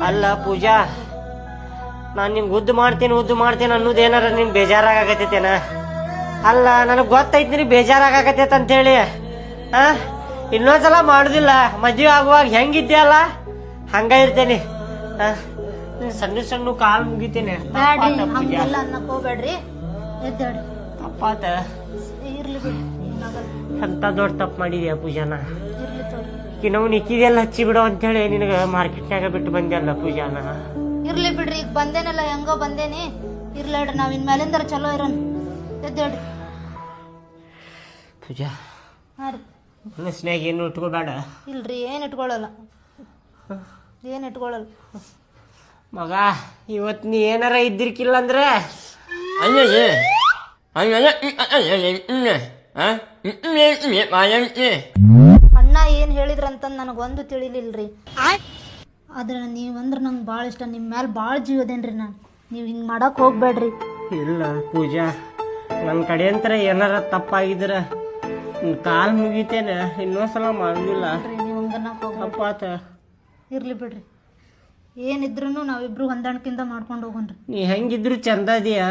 ಅಲ್ಲ ಪೂಜಾ, ನಾನು ನಿಮ್ಗೆ ಉದ್ದು ಮಾಡ್ತೀನಿ ಅನ್ನೋದೇನಾರ ನಿನ್ ಬೇಜಾರಾಗತ್ತೇನ? ಅಲ್ಲ, ನನಗೆ ಗೊತ್ತೈತಿ ನೀ ಬೇಜಾರಾಗತ್ತೈತೆ ಅಂತೇಳಿ. ಇನ್ನೊಂದ್ಸಲ ಮಾಡುದಿಲ್ಲ. ಮದ್ವೆ ಆಗುವಾಗ ಹೆಂಗಿದ್ದೆ ಅಲ್ಲ ಹಂಗ ಇರ್ತೇನೆ. ಸಣ್ಣ ಸಣ್ಣ ಕಾಲ್ ಮುಗಿತೇನೆ. ಹೋಗ್ಬೇಡ್ರಿ, ತಪ್ಪಾತ. ಅಂತ ದೊಡ್ಡ ತಪ್ಪು ಮಾಡಿದ್ಯಾ ಪೂಜಾನ? ನಾವು ನಿಕ್ಕಿದೆಲ್ಲ ಹಚ್ಚಿ ಬಿಡೋ ಅಂತೇಳಿ ನಿನಗ ಮಾರ್ಕೆಟ್ನಾಗ ಬಿಟ್ಟು ಬಂದೆ ಅಲ್ಲ ಪೂಜಾನ. ಇರ್ಲಿ ಬಿಡ್ರಿ, ಈಗ ಬಂದೇನಲ್ಲ, ಹೆಂಗೋ ಬಂದೇನಿ. ಇರ್ಲೇಡ್ರಿ, ನಾವ್ ಇನ್ ಮೇಲಿಂದರ ಚಲೋ ಇರೋಣ. ಎದ್ದೇಳ್ರಿ ಪೂಜಾ. ಹಾ ರೀ. ಮನಸ್ನಾಗ ಏನು ಇಟ್ಕೋಬೇಡ. ಇಲ್ರಿ, ಏನ್ ಇಟ್ಕೊಳ್ಳಲ್ಲ. ಮಗ, ಇವತ್ತು ನೀ ಏನಾರ ಇದ್ದಿರ್ಕಿಲ್ಲ ಅಂದ್ರೆ ಅಣ್ಣ ಏನ್ ಹೇಳಿದ್ರಂತ ನನಗೊಂದು ತಿಳಿಲಿಲ್ರಿ. ಆದ್ರೆ ನೀವಂದ್ರ ನಂಗೆ ಭಾಳ ಇಷ್ಟ. ನಿಮ್ಮ ಮ್ಯಾಲ ಭಾಳ ಜೀವದೇನ್ರಿ. ನೀವು ಹಿಂಗೆ ಮಾಡಕ್ ಹೋಗ್ಬೇಡ್ರಿ. ಇಲ್ಲ ಪೂಜಾ, ನನ್ನ ಕಡೆ ಅಂತ ಏನಾರ ತಪ್ಪಾಗಿದ್ರ ಕಾಲ್ ಮುಗಿತೇನೆ. ಇನ್ನೊಂದ್ಸಲ ಮಾಡೋದಿಲ್ಲ. ನೀವು ಹಂಗನ್ನಕ್ ತಪ್ಪಾತ. ಇರ್ಲಿ ಬಿಡ್ರಿ, ಏನಿದ್ರು ನಾವಿಬ್ರು ಹೊಂದಾಣಿಕೆಯಿಂದ ಮಾಡ್ಕೊಂಡು ಹೋಗೋಣ್ರಿ. ನೀ ಹೆಂಗಿದ್ರು ಚಂದ ಇದೀಯ.